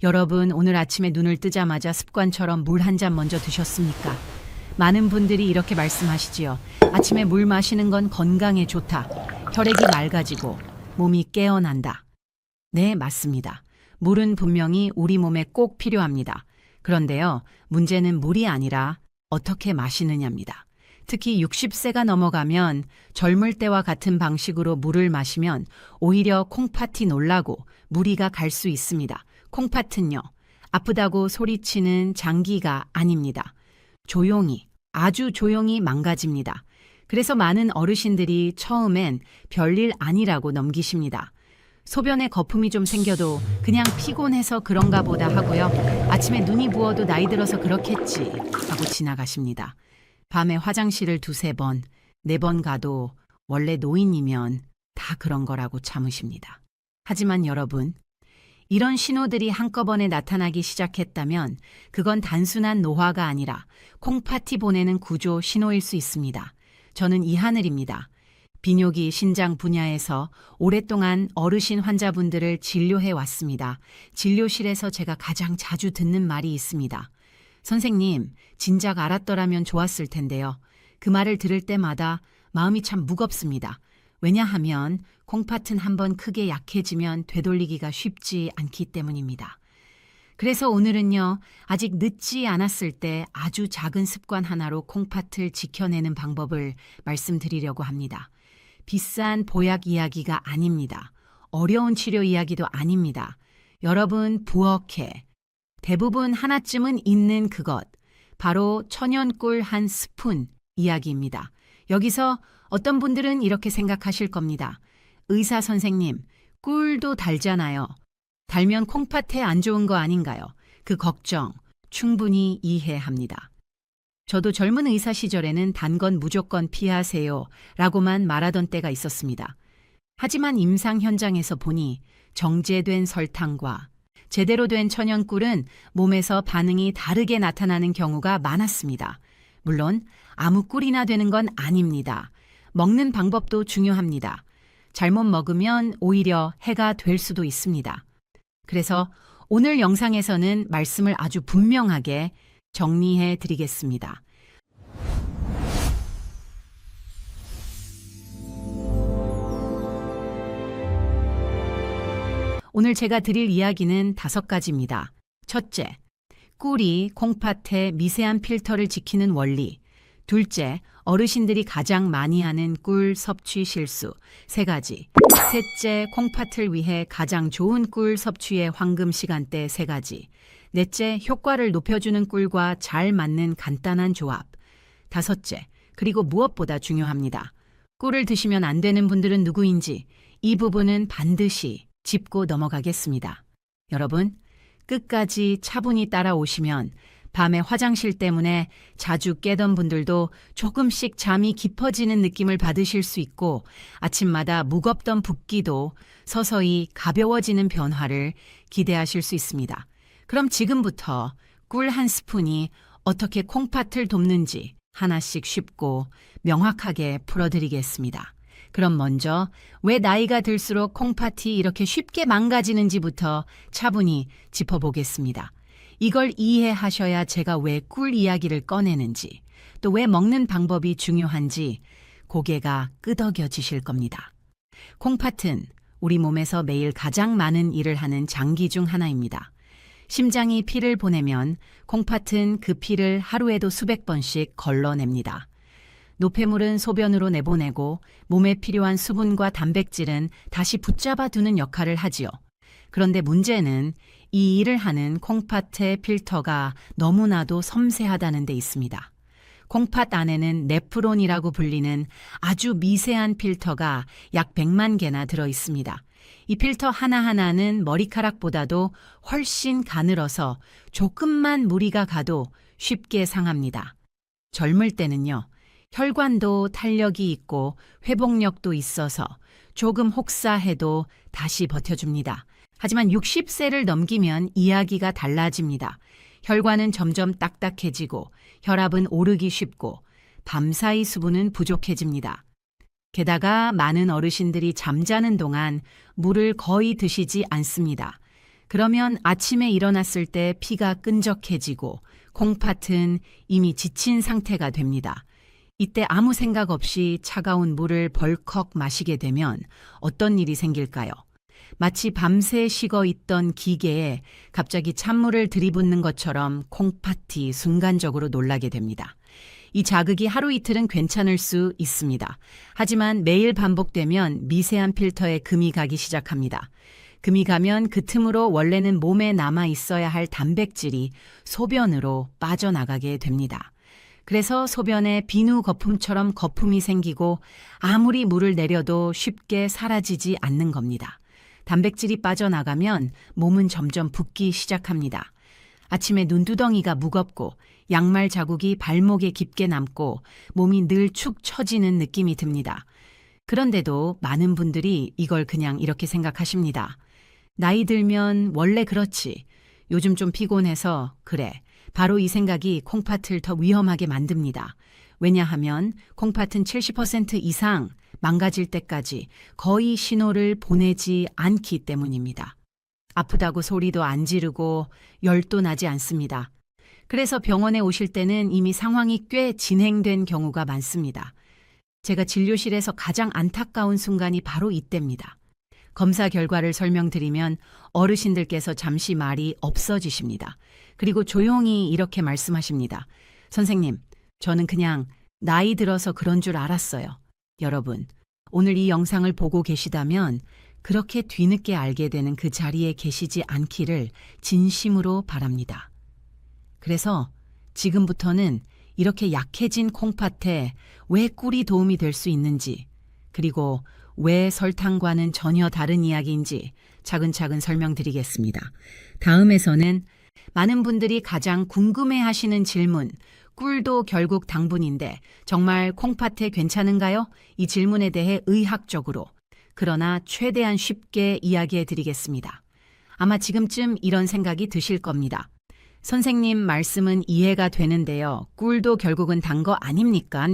여러분, 오늘 아침에 눈을 뜨자마자 습관처럼 물 한 잔 먼저 드셨습니까? 많은 분들이 이렇게 말씀하시지요. 아침에 물 마시는 건 건강에 좋다. 혈액이 맑아지고 몸이 깨어난다. 네, 맞습니다. 물은 분명히 우리 몸에 꼭 필요합니다. 그런데요, 문제는 물이 아니라 어떻게 마시느냐입니다. 특히 60세가 넘어가면 젊을 때와 같은 방식으로 물을 마시면 오히려 콩팥이 놀라고 무리가 갈 수 있습니다. 콩팥은요, 아프다고 소리치는 장기가 아닙니다. 조용히, 아주 조용히 망가집니다. 그래서 많은 어르신들이 처음엔 별일 아니라고 넘기십니다. 소변에 거품이 좀 생겨도 그냥 피곤해서 그런가 보다 하고요. 아침에 눈이 부어도 나이 들어서 그렇겠지 하고 지나가십니다. 밤에 화장실을 2~3번, 4번 가도 원래 노인이면 다 그런 거라고 참으십니다. 하지만 여러분, 이런 신호들이 한꺼번에 나타나기 시작했다면 그건 단순한 노화가 아니라 콩팥이 보내는 구조 신호일 수 있습니다. 저는 이하늘입니다. 비뇨기 신장 분야에서 오랫동안 어르신 환자분들을 진료해 왔습니다. 진료실에서 제가 가장 자주 듣는 말이 있습니다. 선생님, 진작 알았더라면 좋았을 텐데요. 그 말을 들을 때마다 마음이 참 무겁습니다. 왜냐하면 콩팥은 한번 크게 약해지면 되돌리기가 쉽지 않기 때문입니다. 그래서 오늘은요, 아직 늦지 않았을 때 아주 작은 습관 하나로 콩팥을 지켜내는 방법을 말씀드리려고 합니다. 비싼 보약 이야기가 아닙니다. 어려운 치료 이야기도 아닙니다. 여러분, 부엌에 대부분 하나쯤은 있는 그것, 바로 천연꿀 한 스푼 이야기입니다. 여기서 어떤 분들은 이렇게 생각하실 겁니다. 의사 선생님, 꿀도 달잖아요. 달면 콩팥에 안 좋은 거 아닌가요? 그 걱정 충분히 이해합니다. 저도 젊은 의사 시절에는 단 건 무조건 피하세요 라고만 말하던 때가 있었습니다. 하지만 임상 현장에서 보니 정제된 설탕과 제대로 된 천연꿀은 몸에서 반응이 다르게 나타나는 경우가 많았습니다. 물론 아무 꿀이나 되는 건 아닙니다. 먹는 방법도 중요합니다. 잘못 먹으면 오히려 해가 될 수도 있습니다. 그래서 오늘 영상에서는 말씀을 아주 분명하게 정리해 드리겠습니다. 오늘 제가 드릴 이야기는 5가지입니다. 첫째, 꿀이 콩팥의 미세한 필터를 지키는 원리. 둘째, 어르신들이 가장 많이 하는 꿀 섭취 실수 3가지. 셋째, 콩팥을 위해 가장 좋은 꿀 섭취의 황금 시간대 3가지. 넷째, 효과를 높여주는 꿀과 잘 맞는 간단한 조합. 5째, 그리고 무엇보다 중요합니다. 꿀을 드시면 안 되는 분들은 누구인지 이 부분은 반드시 짚고 넘어가겠습니다. 여러분, 끝까지 차분히 따라오시면 밤에 화장실 때문에 자주 깨던 분들도 조금씩 잠이 깊어지는 느낌을 받으실 수 있고 아침마다 무겁던 붓기도 서서히 가벼워지는 변화를 기대하실 수 있습니다. 그럼 지금부터 꿀 한 스푼이 어떻게 콩팥을 돕는지 하나씩 쉽고 명확하게 풀어드리겠습니다. 그럼 먼저 왜 나이가 들수록 콩팥이 이렇게 쉽게 망가지는지부터 차분히 짚어보겠습니다. 이걸 이해하셔야 제가 왜 꿀 이야기를 꺼내는지, 또 왜 먹는 방법이 중요한지 고개가 끄덕여지실 겁니다. 콩팥은 우리 몸에서 매일 가장 많은 일을 하는 장기 중 하나입니다. 심장이 피를 보내면 콩팥은 그 피를 하루에도 수백 번씩 걸러냅니다. 노폐물은 소변으로 내보내고 몸에 필요한 수분과 단백질은 다시 붙잡아 두는 역할을 하지요. 그런데 문제는 이 일을 하는 콩팥의 필터가 너무나도 섬세하다는 데 있습니다. 콩팥 안에는 네프론이라고 불리는 아주 미세한 필터가 약 100만 개나 들어 있습니다. 이 필터 하나하나는 머리카락보다도 훨씬 가늘어서 조금만 무리가 가도 쉽게 상합니다. 젊을 때는요, 혈관도 탄력이 있고 회복력도 있어서 조금 혹사해도 다시 버텨줍니다. 하지만 60세를 넘기면 이야기가 달라집니다. 혈관은 점점 딱딱해지고 혈압은 오르기 쉽고 밤사이 수분은 부족해집니다. 게다가 많은 어르신들이 잠자는 동안 물을 거의 드시지 않습니다. 그러면 아침에 일어났을 때 피가 끈적해지고 콩팥은 이미 지친 상태가 됩니다. 이때 아무 생각 없이 차가운 물을 벌컥 마시게 되면 어떤 일이 생길까요? 마치 밤새 식어 있던 기계에 갑자기 찬물을 들이붓는 것처럼 콩팥이 순간적으로 놀라게 됩니다. 이 자극이 하루 이틀은 괜찮을 수 있습니다. 하지만 매일 반복되면 미세한 필터에 금이 가기 시작합니다. 금이 가면 그 틈으로 원래는 몸에 남아 있어야 할 단백질이 소변으로 빠져나가게 됩니다. 그래서 소변에 비누 거품처럼 거품이 생기고 아무리 물을 내려도 쉽게 사라지지 않는 겁니다. 단백질이 빠져나가면 몸은 점점 붓기 시작합니다. 아침에 눈두덩이가 무겁고 양말 자국이 발목에 깊게 남고 몸이 늘 축 처지는 느낌이 듭니다. 그런데도 많은 분들이 이걸 그냥 이렇게 생각하십니다. 나이 들면 원래 그렇지. 요즘 좀 피곤해서 그래. 바로 이 생각이 콩팥을 더 위험하게 만듭니다. 왜냐하면 콩팥은 70% 이상 망가질 때까지 거의 신호를 보내지 않기 때문입니다. 아프다고 소리도 안 지르고 열도 나지 않습니다. 그래서 병원에 오실 때는 이미 상황이 꽤 진행된 경우가 많습니다. 제가 진료실에서 가장 안타까운 순간이 바로 이때입니다. 검사 결과를 설명드리면 어르신들께서 잠시 말이 없어지십니다. 그리고 조용히 이렇게 말씀하십니다. 선생님, 저는 그냥 나이 들어서 그런 줄 알았어요. 여러분, 오늘 이 영상을 보고 계시다면 그렇게 뒤늦게 알게 되는 그 자리에 계시지 않기를 진심으로 바랍니다. 그래서 지금부터는 이렇게 약해진 콩팥에 왜 꿀이 도움이 될 수 있는지, 그리고 왜 설탕과는 전혀 다른 이야기인지 차근차근 설명드리겠습니다. 다음에서는 많은 분들이 가장 궁금해하시는 질문, 꿀도 결국 당분인데 정말 콩팥에 괜찮은가요? 이 질문에 대해 의학적으로, 그러나 최대한 쉽게 이야기해 드리겠습니다. 아마 지금쯤 이런 생각이 드실 겁니다. 선생님 말씀은 이해가 되는데요. 꿀도 결국은 단 거 아닙니까?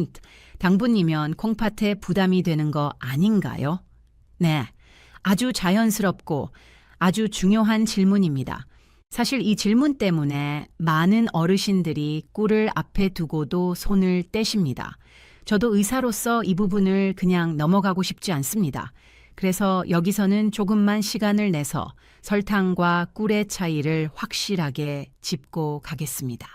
당분이면 콩팥에 부담이 되는 거 아닌가요? 네, 아주 자연스럽고 아주 중요한 질문입니다. 사실 이 질문 때문에 많은 어르신들이 꿀을 앞에 두고도 손을 떼십니다. 저도 의사로서 이 부분을 그냥 넘어가고 싶지 않습니다. 그래서 여기서는 조금만 시간을 내서 설탕과 꿀의 차이를 확실하게 짚고 가겠습니다.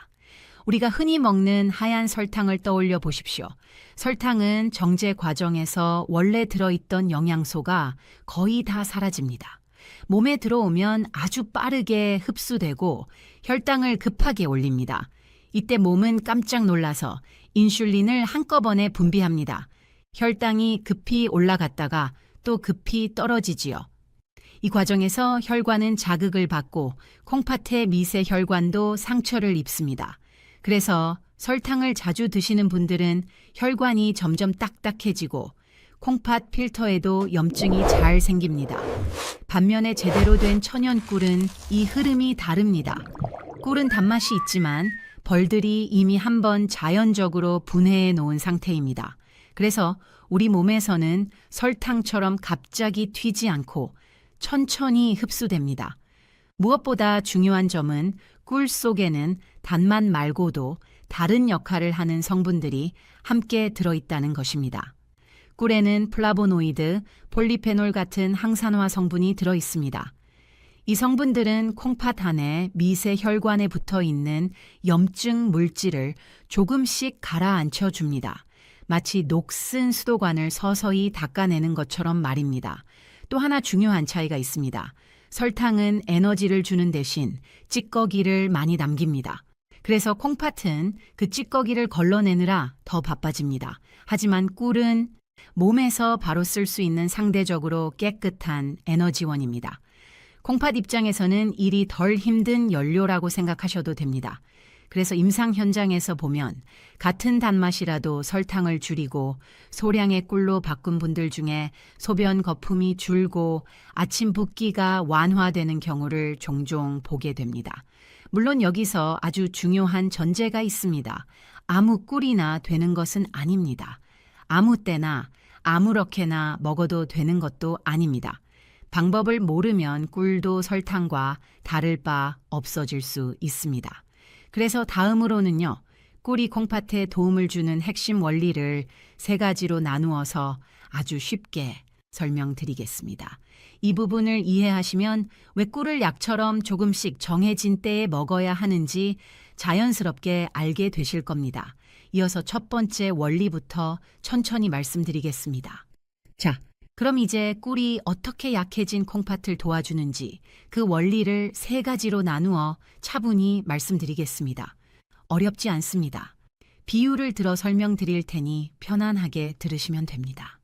우리가 흔히 먹는 하얀 설탕을 떠올려 보십시오. 설탕은 정제 과정에서 원래 들어있던 영양소가 거의 다 사라집니다. 몸에 들어오면 아주 빠르게 흡수되고 혈당을 급하게 올립니다. 이때 몸은 깜짝 놀라서 인슐린을 한꺼번에 분비합니다. 혈당이 급히 올라갔다가 또 급히 떨어지지요. 이 과정에서 혈관은 자극을 받고 콩팥의 미세 혈관도 상처를 입습니다. 그래서 설탕을 자주 드시는 분들은 혈관이 점점 딱딱해지고 콩팥 필터에도 염증이 잘 생깁니다. 반면에 제대로 된 천연꿀은 이 흐름이 다릅니다. 꿀은 단맛이 있지만 벌들이 이미 한번 자연적으로 분해해 놓은 상태입니다. 그래서 우리 몸에서는 설탕처럼 갑자기 튀지 않고 천천히 흡수됩니다. 무엇보다 중요한 점은 꿀 속에는 단맛 말고도 다른 역할을 하는 성분들이 함께 들어있다는 것입니다. 꿀에는 플라보노이드, 폴리페놀 같은 항산화 성분이 들어있습니다. 이 성분들은 콩팥 안에 미세 혈관에 붙어 있는 염증 물질을 조금씩 가라앉혀 줍니다. 마치 녹슨 수도관을 서서히 닦아내는 것처럼 말입니다. 또 하나 중요한 차이가 있습니다. 설탕은 에너지를 주는 대신 찌꺼기를 많이 남깁니다. 그래서 콩팥은 그 찌꺼기를 걸러내느라 더 바빠집니다. 하지만 꿀은 몸에서 바로 쓸 수 있는 상대적으로 깨끗한 에너지원입니다. 콩팥 입장에서는 일이 덜 힘든 연료라고 생각하셔도 됩니다. 그래서 임상 현장에서 보면 같은 단맛이라도 설탕을 줄이고 소량의 꿀로 바꾼 분들 중에 소변 거품이 줄고 아침 붓기가 완화되는 경우를 종종 보게 됩니다. 물론 여기서 아주 중요한 전제가 있습니다. 아무 꿀이나 되는 것은 아닙니다. 아무 때나 아무렇게나 먹어도 되는 것도 아닙니다. 방법을 모르면 꿀도 설탕과 다를 바 없어질 수 있습니다. 그래서 다음으로는요, 꿀이 콩팥에 도움을 주는 핵심 원리를 3가지로 나누어서 아주 쉽게 설명드리겠습니다. 이 부분을 이해하시면 왜 꿀을 약처럼 조금씩 정해진 때에 먹어야 하는지 자연스럽게 알게 되실 겁니다. 이어서 첫 번째 원리부터 천천히 말씀드리겠습니다. 자, 그럼 이제 꿀이 어떻게 약해진 콩팥을 도와주는지 그 원리를 3가지로 나누어 차분히 말씀드리겠습니다. 어렵지 않습니다. 비유를 들어 설명드릴 테니 편안하게 들으시면 됩니다.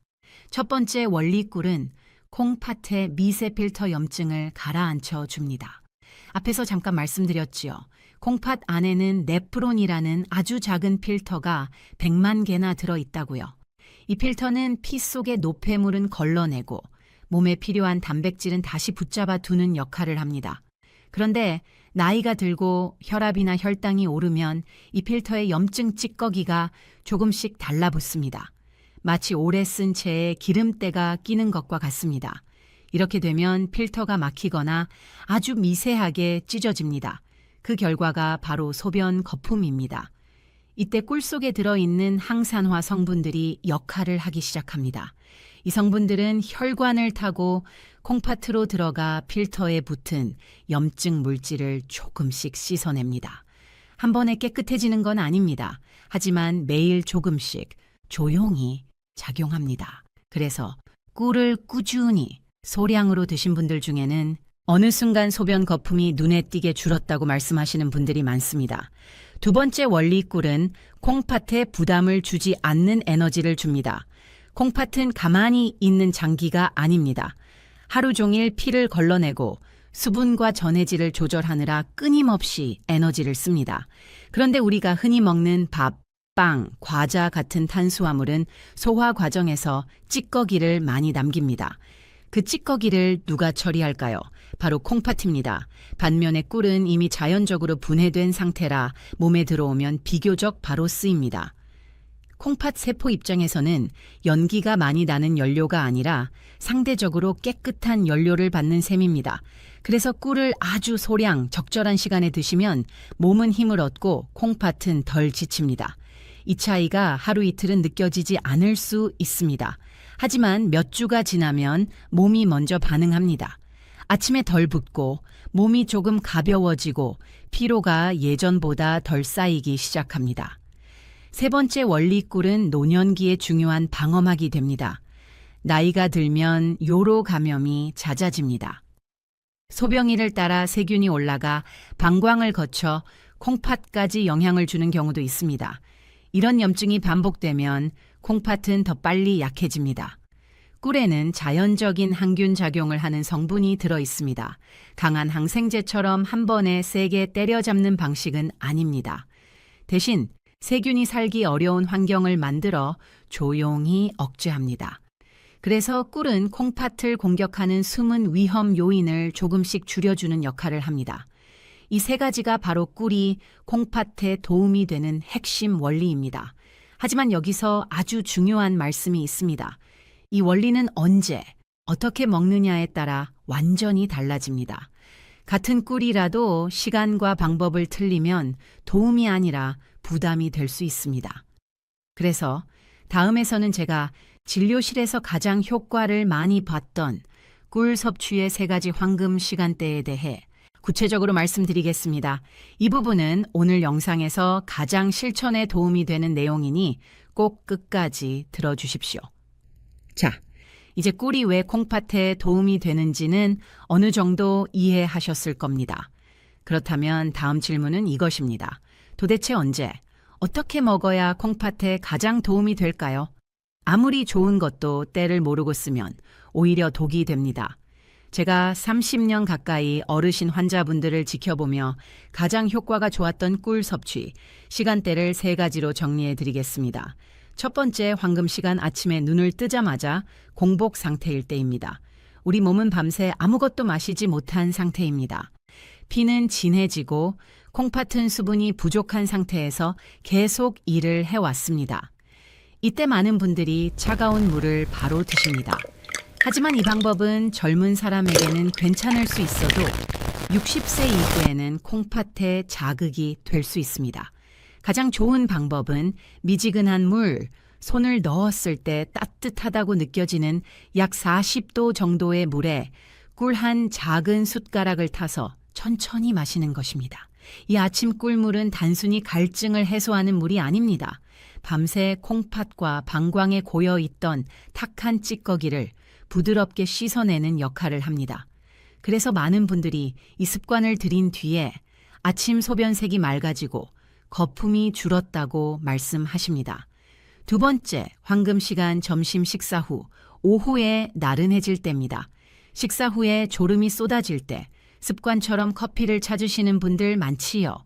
첫 번째 원리 꿀은 콩팥의 미세 필터 염증을 가라앉혀 줍니다. 앞에서 잠깐 말씀드렸지요. 콩팥 안에는 네프론이라는 아주 작은 필터가 100만 개나 들어있다고요. 이 필터는 피 속의 노폐물은 걸러내고 몸에 필요한 단백질은 다시 붙잡아 두는 역할을 합니다. 그런데 나이가 들고 혈압이나 혈당이 오르면 이 필터의 염증 찌꺼기가 조금씩 달라붙습니다. 마치 오래 쓴 체에 기름때가 끼는 것과 같습니다. 이렇게 되면 필터가 막히거나 아주 미세하게 찢어집니다. 그 결과가 바로 소변 거품입니다. 이때 꿀 속에 들어있는 항산화 성분들이 역할을 하기 시작합니다. 이 성분들은 혈관을 타고 콩팥으로 들어가 필터에 붙은 염증 물질을 조금씩 씻어냅니다. 한 번에 깨끗해지는 건 아닙니다. 하지만 매일 조금씩 조용히 작용합니다. 그래서 꿀을 꾸준히 소량으로 드신 분들 중에는 어느 순간 소변 거품이 눈에 띄게 줄었다고 말씀하시는 분들이 많습니다. 두 번째 원리 꿀은 콩팥에 부담을 주지 않는 에너지를 줍니다. 콩팥은 가만히 있는 장기가 아닙니다. 하루 종일 피를 걸러내고 수분과 전해질을 조절하느라 끊임없이 에너지를 씁니다. 그런데 우리가 흔히 먹는 밥, 빵, 과자 같은 탄수화물은 소화 과정에서 찌꺼기를 많이 남깁니다. 그 찌꺼기를 누가 처리할까요? 바로 콩팥입니다. 반면에 꿀은 이미 자연적으로 분해된 상태라 몸에 들어오면 비교적 바로 쓰입니다. 콩팥 세포 입장에서는 연기가 많이 나는 연료가 아니라 상대적으로 깨끗한 연료를 받는 셈입니다. 그래서 꿀을 아주 소량, 적절한 시간에 드시면 몸은 힘을 얻고 콩팥은 덜 지칩니다. 이 차이가 하루 이틀은 느껴지지 않을 수 있습니다. 하지만 몇 주가 지나면 몸이 먼저 반응합니다. 아침에 덜 붓고 몸이 조금 가벼워지고 피로가 예전보다 덜 쌓이기 시작합니다. 세 번째 원리 꿀은 노년기에 중요한 방어막이 됩니다. 나이가 들면 요로 감염이 잦아집니다. 소변기를 따라 세균이 올라가 방광을 거쳐 콩팥까지 영향을 주는 경우도 있습니다. 이런 염증이 반복되면 콩팥은 더 빨리 약해집니다. 꿀에는 자연적인 항균 작용을 하는 성분이 들어 있습니다. 강한 항생제처럼 한 번에 세게 때려잡는 방식은 아닙니다. 대신 세균이 살기 어려운 환경을 만들어 조용히 억제합니다. 그래서 꿀은 콩팥을 공격하는 숨은 위험 요인을 조금씩 줄여주는 역할을 합니다. 이 3가지가 바로 꿀이 콩팥에 도움이 되는 핵심 원리입니다. 하지만 여기서 아주 중요한 말씀이 있습니다. 이 원리는 언제, 어떻게 먹느냐에 따라 완전히 달라집니다. 같은 꿀이라도 시간과 방법을 틀리면 도움이 아니라 부담이 될 수 있습니다. 그래서 다음에서는 제가 진료실에서 가장 효과를 많이 봤던 꿀 섭취의 3가지 황금 시간대에 대해 구체적으로 말씀드리겠습니다. 이 부분은 오늘 영상에서 가장 실천에 도움이 되는 내용이니 꼭 끝까지 들어주십시오. 자, 이제 꿀이 왜 콩팥에 도움이 되는지는 어느 정도 이해하셨을 겁니다. 그렇다면 다음 질문은 이것입니다. 도대체 언제, 어떻게 먹어야 콩팥에 가장 도움이 될까요? 아무리 좋은 것도 때를 모르고 쓰면 오히려 독이 됩니다. 제가 30년 가까이 어르신 환자분들을 지켜보며 가장 효과가 좋았던 꿀 섭취, 시간대를 3가지로 정리해 드리겠습니다. 첫 번째 황금 시간 아침에 눈을 뜨자마자 공복 상태일 때입니다. 우리 몸은 밤새 아무것도 마시지 못한 상태입니다. 피는 진해지고 콩팥은 수분이 부족한 상태에서 계속 일을 해왔습니다. 이때 많은 분들이 차가운 물을 바로 드십니다. 하지만 이 방법은 젊은 사람에게는 괜찮을 수 있어도 60세 이후에는 콩팥에 자극이 될 수 있습니다. 가장 좋은 방법은 미지근한 물, 손을 넣었을 때 따뜻하다고 느껴지는 약 40도 정도의 물에 꿀 한 작은 숟가락을 타서 천천히 마시는 것입니다. 이 아침 꿀물은 단순히 갈증을 해소하는 물이 아닙니다. 밤새 콩팥과 방광에 고여있던 탁한 찌꺼기를 부드럽게 씻어내는 역할을 합니다. 그래서 많은 분들이 이 습관을 들인 뒤에 아침 소변색이 맑아지고 거품이 줄었다고 말씀하십니다. 두 번째, 황금 시간 점심 식사 후, 오후에 나른해질 때입니다. 식사 후에 졸음이 쏟아질 때 습관처럼 커피를 찾으시는 분들 많지요.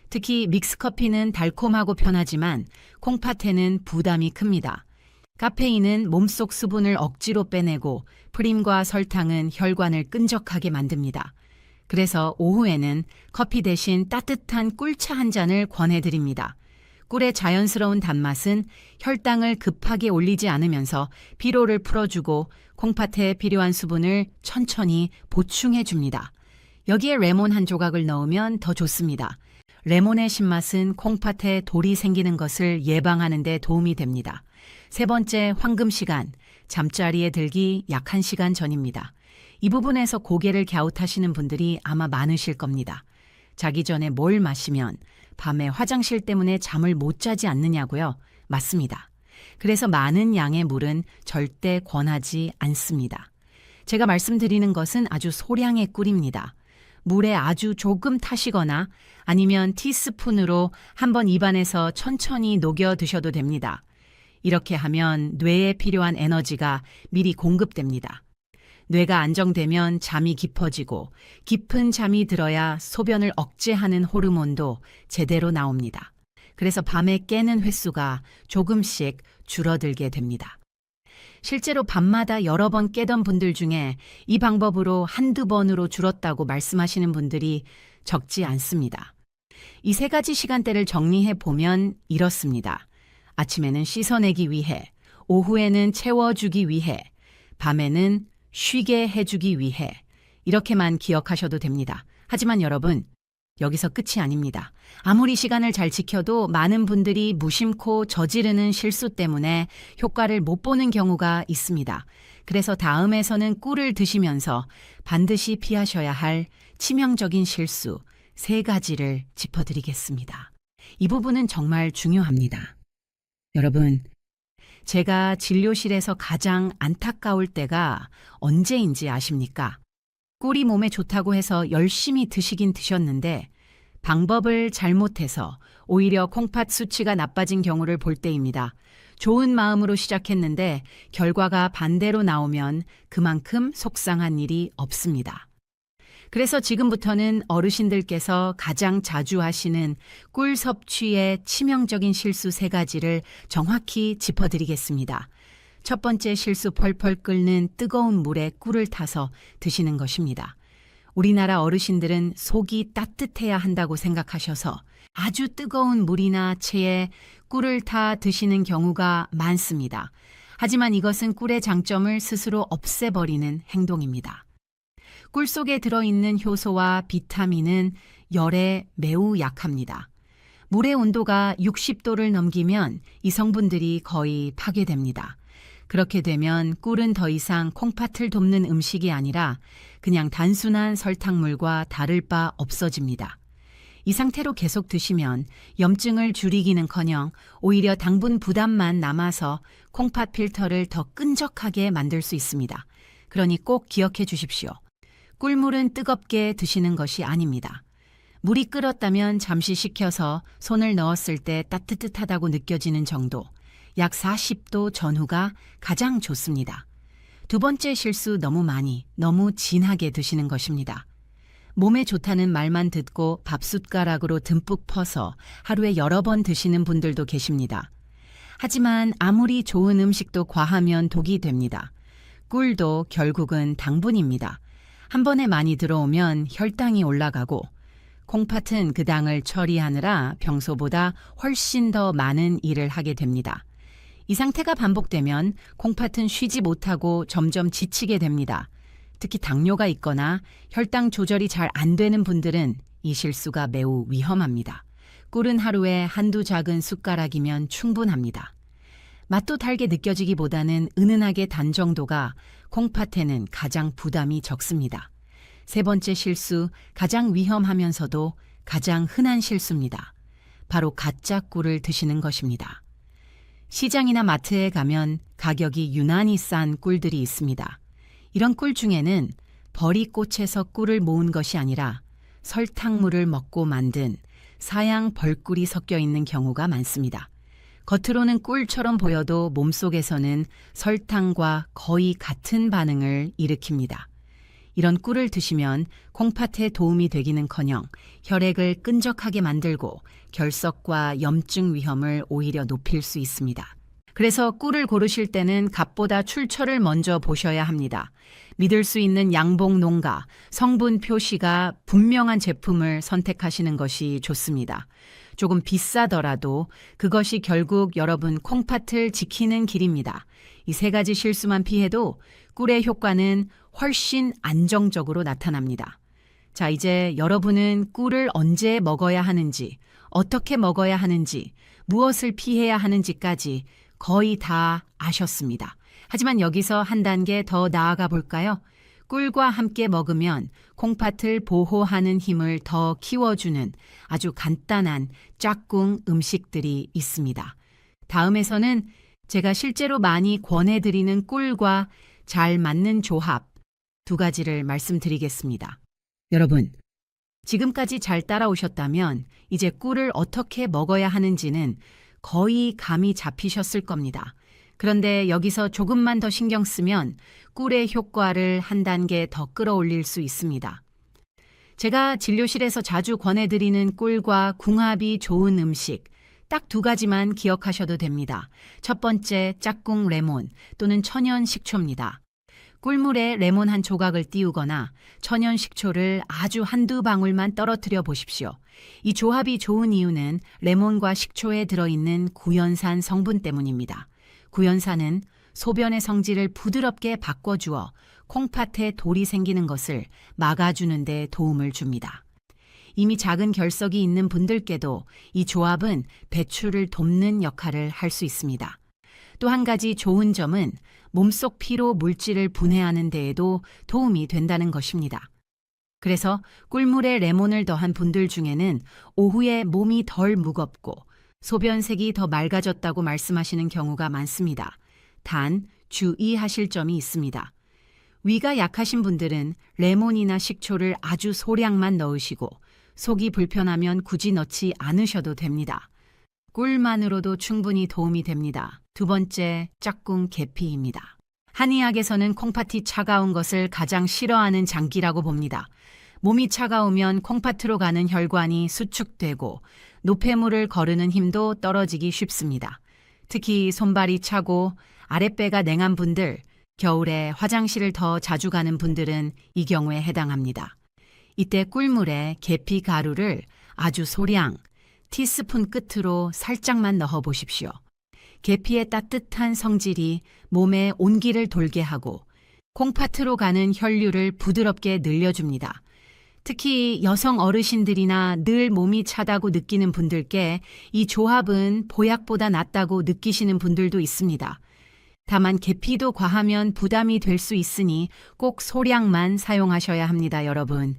특히 믹스커피는 달콤하고 편하지만 콩팥에는 부담이 큽니다. 카페인은 몸속 수분을 억지로 빼내고 프림과 설탕은 혈관을 끈적하게 만듭니다. 그래서 오후에는 커피 대신 따뜻한 꿀차 한 잔을 권해드립니다. 꿀의 자연스러운 단맛은 혈당을 급하게 올리지 않으면서 피로를 풀어주고 콩팥에 필요한 수분을 천천히 보충해줍니다. 여기에 레몬 한 조각을 넣으면 더 좋습니다. 레몬의 신맛은 콩팥에 돌이 생기는 것을 예방하는 데 도움이 됩니다. 세 번째, 황금 시간, 잠자리에 들기 약 1시간 전입니다. 이 부분에서 고개를 갸웃하시는 분들이 아마 많으실 겁니다. 자기 전에 뭘 마시면 밤에 화장실 때문에 잠을 못 자지 않느냐고요? 맞습니다. 그래서 많은 양의 물은 절대 권하지 않습니다. 제가 말씀드리는 것은 아주 소량의 꿀입니다. 물에 아주 조금 타시거나 아니면 티스푼으로 한번 입안에서 천천히 녹여 드셔도 됩니다. 이렇게 하면 뇌에 필요한 에너지가 미리 공급됩니다. 뇌가 안정되면 잠이 깊어지고 깊은 잠이 들어야 소변을 억제하는 호르몬도 제대로 나옵니다. 그래서 밤에 깨는 횟수가 조금씩 줄어들게 됩니다. 실제로 밤마다 여러 번 깨던 분들 중에 이 방법으로 한두 번으로 줄었다고 말씀하시는 분들이 적지 않습니다. 이 세 가지 시간대를 정리해 보면 이렇습니다. 아침에는 씻어내기 위해, 오후에는 채워주기 위해, 밤에는 쉬게 해주기 위해 이렇게만 기억하셔도 됩니다. 하지만 여러분, 여기서 끝이 아닙니다. 아무리 시간을 잘 지켜도 많은 분들이 무심코 저지르는 실수 때문에 효과를 못 보는 경우가 있습니다. 그래서 다음에서는 꿀을 드시면서 반드시 피하셔야 할 치명적인 실수 3가지를 짚어드리겠습니다. 이 부분은 정말 중요합니다. 여러분, 제가 진료실에서 가장 안타까울 때가 언제인지 아십니까? 꿀이 몸에 좋다고 해서 열심히 드시긴 드셨는데 방법을 잘못해서 오히려 콩팥 수치가 나빠진 경우를 볼 때입니다. 좋은 마음으로 시작했는데 결과가 반대로 나오면 그만큼 속상한 일이 없습니다. 그래서 지금부터는 어르신들께서 가장 자주 하시는 꿀 섭취의 치명적인 실수 3가지를 정확히 짚어드리겠습니다. 첫 번째 실수, 펄펄 끓는 뜨거운 물에 꿀을 타서 드시는 것입니다. 우리나라 어르신들은 속이 따뜻해야 한다고 생각하셔서 아주 뜨거운 물이나 체에 꿀을 타 드시는 경우가 많습니다. 하지만 이것은 꿀의 장점을 스스로 없애버리는 행동입니다. 꿀 속에 들어있는 효소와 비타민은 열에 매우 약합니다. 물의 온도가 60도를 넘기면 이 성분들이 거의 파괴됩니다. 그렇게 되면 꿀은 더 이상 콩팥을 돕는 음식이 아니라 그냥 단순한 설탕물과 다를 바 없어집니다. 이 상태로 계속 드시면 염증을 줄이기는커녕 오히려 당분 부담만 남아서 콩팥 필터를 더 끈적하게 만들 수 있습니다. 그러니 꼭 기억해 주십시오. 꿀물은 뜨겁게 드시는 것이 아닙니다. 물이 끓었다면 잠시 식혀서 손을 넣었을 때 따뜻하다고 느껴지는 정도, 약 40도 전후가 가장 좋습니다. 두 번째 실수, 너무 많이, 너무 진하게 드시는 것입니다. 몸에 좋다는 말만 듣고 밥숟가락으로 듬뿍 퍼서 하루에 여러 번 드시는 분들도 계십니다. 하지만 아무리 좋은 음식도 과하면 독이 됩니다. 꿀도 결국은 당분입니다. 한 번에 많이 들어오면 혈당이 올라가고 콩팥은 그 당을 처리하느라 평소보다 훨씬 더 많은 일을 하게 됩니다. 이 상태가 반복되면 콩팥은 쉬지 못하고 점점 지치게 됩니다. 특히 당뇨가 있거나 혈당 조절이 잘 안 되는 분들은 이 실수가 매우 위험합니다. 꿀은 하루에 한두 작은 숟가락이면 충분합니다. 맛도 달게 느껴지기보다는 은은하게 단 정도가 콩팥에는 가장 부담이 적습니다. 세 번째 실수, 가장 위험하면서도 가장 흔한 실수입니다. 바로 가짜 꿀을 드시는 것입니다. 시장이나 마트에 가면 가격이 유난히 싼 꿀들이 있습니다. 이런 꿀 중에는 벌이꽃에서 꿀을 모은 것이 아니라 설탕물을 먹고 만든 사양 벌꿀이 섞여 있는 경우가 많습니다. 겉으로는 꿀처럼 보여도 몸속에서는 설탕과 거의 같은 반응을 일으킵니다. 이런 꿀을 드시면 콩팥에 도움이 되기는커녕 혈액을 끈적하게 만들고 결석과 염증 위험을 오히려 높일 수 있습니다. 그래서 꿀을 고르실 때는 값보다 출처를 먼저 보셔야 합니다. 믿을 수 있는 양봉 농가, 성분 표시가 분명한 제품을 선택하시는 것이 좋습니다. 조금 비싸더라도 그것이 결국 여러분 콩팥을 지키는 길입니다. 이 세 가지 실수만 피해도 꿀의 효과는 훨씬 안정적으로 나타납니다. 자, 이제 여러분은 꿀을 언제 먹어야 하는지, 어떻게 먹어야 하는지, 무엇을 피해야 하는지까지 거의 다 아셨습니다. 하지만 여기서 한 단계 더 나아가 볼까요? 꿀과 함께 먹으면 콩팥을 보호하는 힘을 더 키워주는 아주 간단한 짝꿍 음식들이 있습니다. 다음에서는 제가 실제로 많이 권해드리는 꿀과 잘 맞는 조합 두 가지를 말씀드리겠습니다. 여러분, 지금까지 잘 따라오셨다면 이제 꿀을 어떻게 먹어야 하는지는 거의 감이 잡히셨을 겁니다. 그런데 여기서 조금만 더 신경 쓰면 꿀의 효과를 한 단계 더 끌어올릴 수 있습니다. 제가 진료실에서 자주 권해드리는 꿀과 궁합이 좋은 음식, 딱 두 가지만 기억하셔도 됩니다. 첫 번째, 짝꿍 레몬 또는 천연 식초입니다. 꿀물에 레몬 한 조각을 띄우거나 천연 식초를 아주 한두 방울만 떨어뜨려 보십시오. 이 조합이 좋은 이유는 레몬과 식초에 들어있는 구연산 성분 때문입니다. 구연산은 소변의 성질을 부드럽게 바꿔주어 콩팥에 돌이 생기는 것을 막아주는 데 도움을 줍니다. 이미 작은 결석이 있는 분들께도 이 조합은 배출을 돕는 역할을 할 수 있습니다. 또 한 가지 좋은 점은 몸속 피로 물질을 분해하는 데에도 도움이 된다는 것입니다. 그래서 꿀물에 레몬을 더한 분들 중에는 오후에 몸이 덜 무겁고 소변색이 더 맑아졌다고 말씀하시는 경우가 많습니다. 단 주의하실 점이 있습니다. 위가 약하신 분들은 레몬이나 식초를 아주 소량만 넣으시고 속이 불편하면 굳이 넣지 않으셔도 됩니다. 꿀만으로도 충분히 도움이 됩니다. 두 번째, 짝꿍 계피입니다. 한의학에서는 콩팥이 차가운 것을 가장 싫어하는 장기라고 봅니다. 몸이 차가우면 콩팥으로 가는 혈관이 수축되고 노폐물을 거르는 힘도 떨어지기 쉽습니다. 특히 손발이 차고 아랫배가 냉한 분들, 겨울에 화장실을 더 자주 가는 분들은 이 경우에 해당합니다. 이때 꿀물에 계피 가루를 아주 소량, 티스푼 끝으로 살짝만 넣어 보십시오. 계피의 따뜻한 성질이 몸에 온기를 돌게 하고 콩팥으로 가는 혈류를 부드럽게 늘려줍니다. 특히 여성 어르신들이나 늘 몸이 차다고 느끼는 분들께 이 조합은 보약보다 낫다고 느끼시는 분들도 있습니다. 다만 계피도 과하면 부담이 될 수 있으니 꼭 소량만 사용하셔야 합니다, 여러분.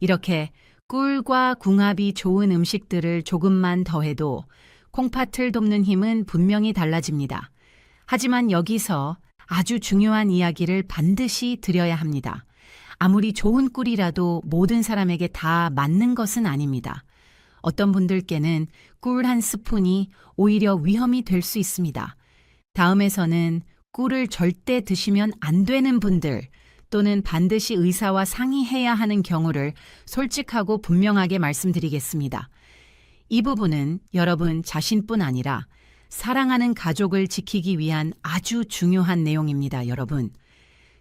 이렇게 꿀과 궁합이 좋은 음식들을 조금만 더해도 콩팥을 돕는 힘은 분명히 달라집니다. 하지만 여기서 아주 중요한 이야기를 반드시 드려야 합니다. 아무리 좋은 꿀이라도 모든 사람에게 다 맞는 것은 아닙니다. 어떤 분들께는 꿀 한 스푼이 오히려 위험이 될 수 있습니다. 다음에서는 꿀을 절대 드시면 안 되는 분들 또는 반드시 의사와 상의해야 하는 경우를 솔직하고 분명하게 말씀드리겠습니다. 이 부분은 여러분 자신뿐 아니라 사랑하는 가족을 지키기 위한 아주 중요한 내용입니다, 여러분.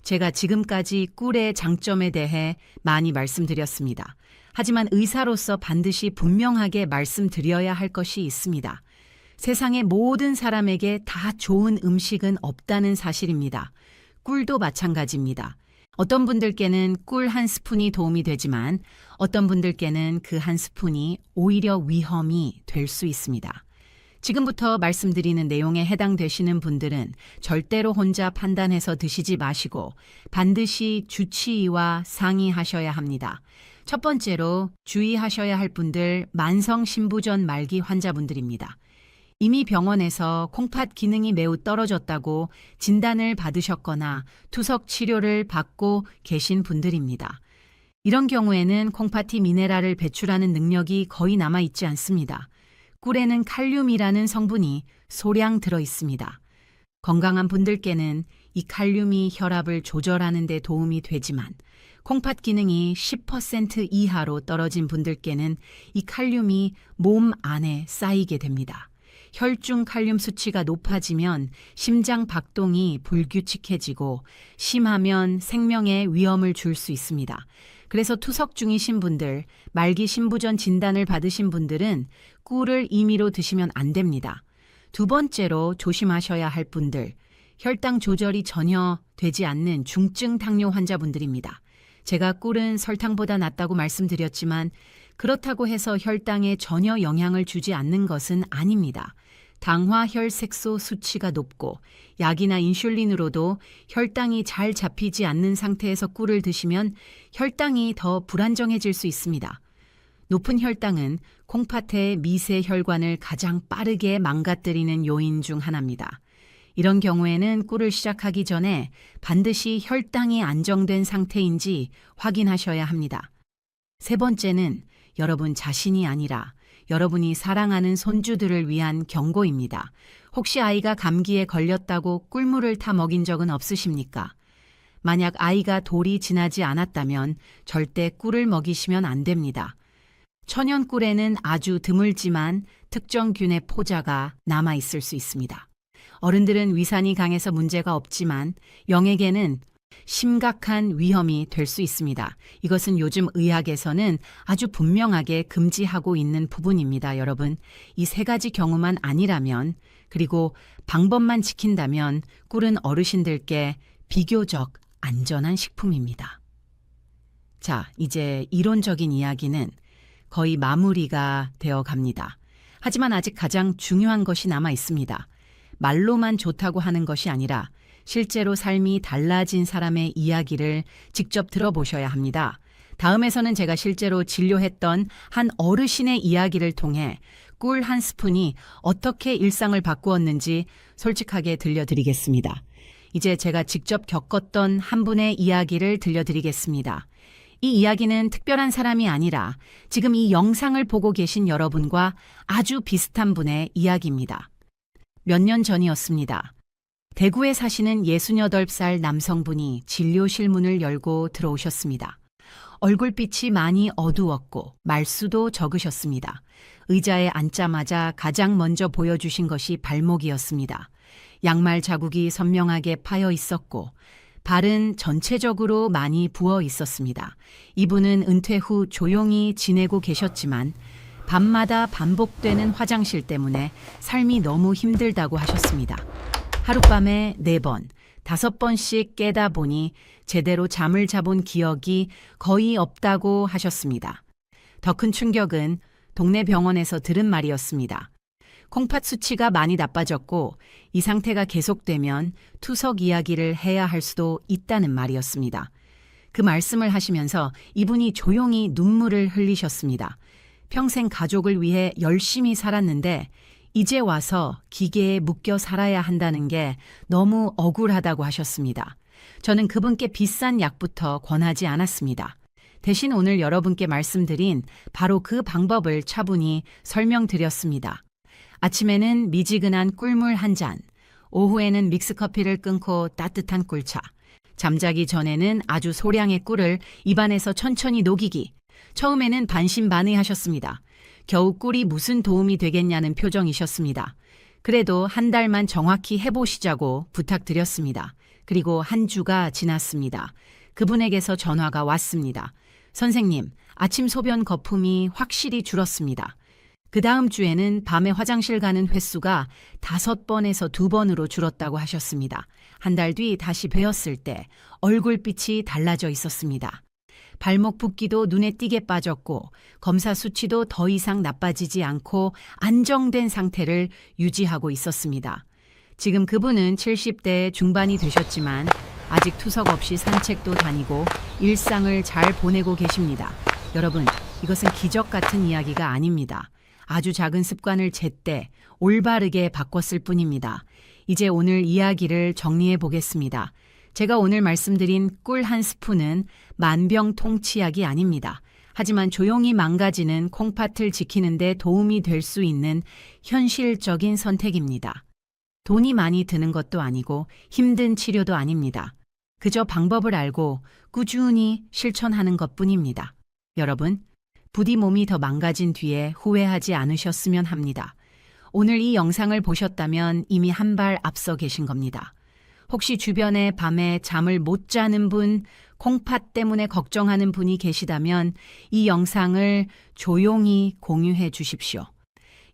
제가 지금까지 꿀의 장점에 대해 많이 말씀드렸습니다. 하지만 의사로서 반드시 분명하게 말씀드려야 할 것이 있습니다. 세상의 모든 사람에게 다 좋은 음식은 없다는 사실입니다. 꿀도 마찬가지입니다. 어떤 분들께는 꿀 한 스푼이 도움이 되지만 어떤 분들께는 그 한 스푼이 오히려 위험이 될 수 있습니다. 지금부터 말씀드리는 내용에 해당되시는 분들은 절대로 혼자 판단해서 드시지 마시고 반드시 주치의와 상의하셔야 합니다. 첫 번째로 주의하셔야 할 분들, 만성 신부전 말기 환자분들입니다. 이미 병원에서 콩팥 기능이 매우 떨어졌다고 진단을 받으셨거나 투석 치료를 받고 계신 분들입니다. 이런 경우에는 콩팥이 미네랄을 배출하는 능력이 거의 남아있지 않습니다. 꿀에는 칼륨이라는 성분이 소량 들어 있습니다. 건강한 분들께는 이 칼륨이 혈압을 조절하는 데 도움이 되지만 콩팥 기능이 10% 이하로 떨어진 분들께는 이 칼륨이 몸 안에 쌓이게 됩니다. 혈중 칼륨 수치가 높아지면 심장 박동이 불규칙해지고 심하면 생명에 위험을 줄 수 있습니다. 그래서 투석 중이신 분들, 말기 신부전 진단을 받으신 분들은 꿀을 임의로 드시면 안 됩니다. 두 번째로 조심하셔야 할 분들, 혈당 조절이 전혀 되지 않는 중증 당뇨 환자분들입니다. 제가 꿀은 설탕보다 낫다고 말씀드렸지만 그렇다고 해서 혈당에 전혀 영향을 주지 않는 것은 아닙니다. 당화혈색소 수치가 높고 약이나 인슐린으로도 혈당이 잘 잡히지 않는 상태에서 꿀을 드시면 혈당이 더 불안정해질 수 있습니다. 높은 혈당은 콩팥의 미세 혈관을 가장 빠르게 망가뜨리는 요인 중 하나입니다. 이런 경우에는 꿀을 시작하기 전에 반드시 혈당이 안정된 상태인지 확인하셔야 합니다. 세 번째는 여러분 자신이 아니라 여러분이 사랑하는 손주들을 위한 경고입니다. 혹시 아이가 감기에 걸렸다고 꿀물을 타 먹인 적은 없으십니까? 만약 아이가 돌이 지나지 않았다면 절대 꿀을 먹이시면 안 됩니다. 천연 꿀에는 아주 드물지만 특정 균의 포자가 남아 있을 수 있습니다. 어른들은 위산이 강해서 문제가 없지만 영에게는 심각한 위험이 될 수 있습니다. 이것은 요즘 의학에서는 아주 분명하게 금지하고 있는 부분입니다, 여러분. 이 세 가지 경우만 아니라면, 그리고 방법만 지킨다면 꿀은 어르신들께 비교적 안전한 식품입니다. 자, 이제 이론적인 이야기는 거의 마무리가 되어 갑니다. 하지만 아직 가장 중요한 것이 남아 있습니다. 말로만 좋다고 하는 것이 아니라 실제로 삶이 달라진 사람의 이야기를 직접 들어보셔야 합니다. 다음에서는 제가 실제로 진료했던 한 어르신의 이야기를 통해 꿀 한 스푼이 어떻게 일상을 바꾸었는지 솔직하게 들려드리겠습니다. 이제 제가 직접 겪었던 한 분의 이야기를 들려드리겠습니다. 이 이야기는 특별한 사람이 아니라 지금 이 영상을 보고 계신 여러분과 아주 비슷한 분의 이야기입니다. 몇 년 전이었습니다. 대구에 사시는 68살 남성분이 진료실 문을 열고 들어오셨습니다. 얼굴빛이 많이 어두웠고 말수도 적으셨습니다. 의자에 앉자마자 가장 먼저 보여주신 것이 발목이었습니다. 양말 자국이 선명하게 파여 있었고 발은 전체적으로 많이 부어 있었습니다. 이분은 은퇴 후 조용히 지내고 계셨지만 밤마다 반복되는 화장실 때문에 삶이 너무 힘들다고 하셨습니다. 하룻밤에 4번, 5번씩 깨다 보니 제대로 잠을 자본 기억이 거의 없다고 하셨습니다. 더 큰 충격은 동네 병원에서 들은 말이었습니다. 콩팥 수치가 많이 나빠졌고 이 상태가 계속되면 투석 이야기를 해야 할 수도 있다는 말이었습니다. 그 말씀을 하시면서 이분이 조용히 눈물을 흘리셨습니다. 평생 가족을 위해 열심히 살았는데 이제 와서 기계에 묶여 살아야 한다는 게 너무 억울하다고 하셨습니다. 저는 그분께 비싼 약부터 권하지 않았습니다. 대신 오늘 여러분께 말씀드린 바로 그 방법을 차분히 설명드렸습니다. 아침에는 미지근한 꿀물 한 잔, 오후에는 믹스커피를 끊고 따뜻한 꿀차, 잠자기 전에는 아주 소량의 꿀을 입안에서 천천히 녹이기. 처음에는 반신반의하셨습니다. 겨우 꿀이 무슨 도움이 되겠냐는 표정이셨습니다. 그래도 한 달만 정확히 해보시자고 부탁드렸습니다. 그리고 한 주가 지났습니다. 그분에게서 전화가 왔습니다. 선생님, 아침 소변 거품이 확실히 줄었습니다. 그 다음 주에는 밤에 화장실 가는 횟수가 5번에서 2번으로 줄었다고 하셨습니다. 한 달 뒤 다시 뵈었을 때 얼굴빛이 달라져 있었습니다. 발목 붓기도 눈에 띄게 빠졌고 검사 수치도 더 이상 나빠지지 않고 안정된 상태를 유지하고 있었습니다. 지금 그분은 70대 중반이 되셨지만 아직 투석 없이 산책도 다니고 일상을 잘 보내고 계십니다. 여러분, 이것은 기적 같은 이야기가 아닙니다. 아주 작은 습관을 제때 올바르게 바꿨을 뿐입니다. 이제 오늘 이야기를 정리해 보겠습니다. 제가 오늘 말씀드린 꿀 한 스푼은 만병통치약이 아닙니다. 하지만 조용히 망가지는 콩팥을 지키는 데 도움이 될 수 있는 현실적인 선택입니다. 돈이 많이 드는 것도 아니고 힘든 치료도 아닙니다. 그저 방법을 알고 꾸준히 실천하는 것뿐입니다. 여러분, 부디 몸이 더 망가진 뒤에 후회하지 않으셨으면 합니다. 오늘 이 영상을 보셨다면 이미 한 발 앞서 계신 겁니다. 혹시 주변에 밤에 잠을 못 자는 분, 콩팥 때문에 걱정하는 분이 계시다면 이 영상을 조용히 공유해 주십시오.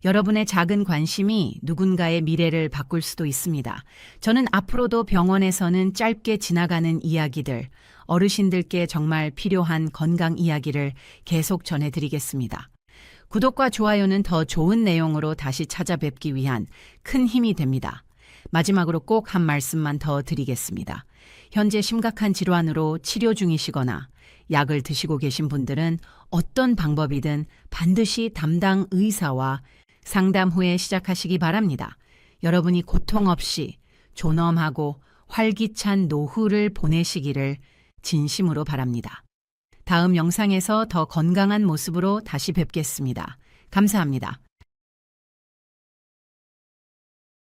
여러분의 작은 관심이 누군가의 미래를 바꿀 수도 있습니다. 저는 앞으로도 병원에서는 짧게 지나가는 이야기들, 어르신들께 정말 필요한 건강 이야기를 계속 전해드리겠습니다. 구독과 좋아요는 더 좋은 내용으로 다시 찾아뵙기 위한 큰 힘이 됩니다. 마지막으로 꼭 한 말씀만 더 드리겠습니다. 현재 심각한 질환으로 치료 중이시거나 약을 드시고 계신 분들은 어떤 방법이든 반드시 담당 의사와 상담 후에 시작하시기 바랍니다. 여러분이 고통 없이 존엄하고 활기찬 노후를 보내시기를 진심으로 바랍니다. 다음 영상에서 더 건강한 모습으로 다시 뵙겠습니다. 감사합니다.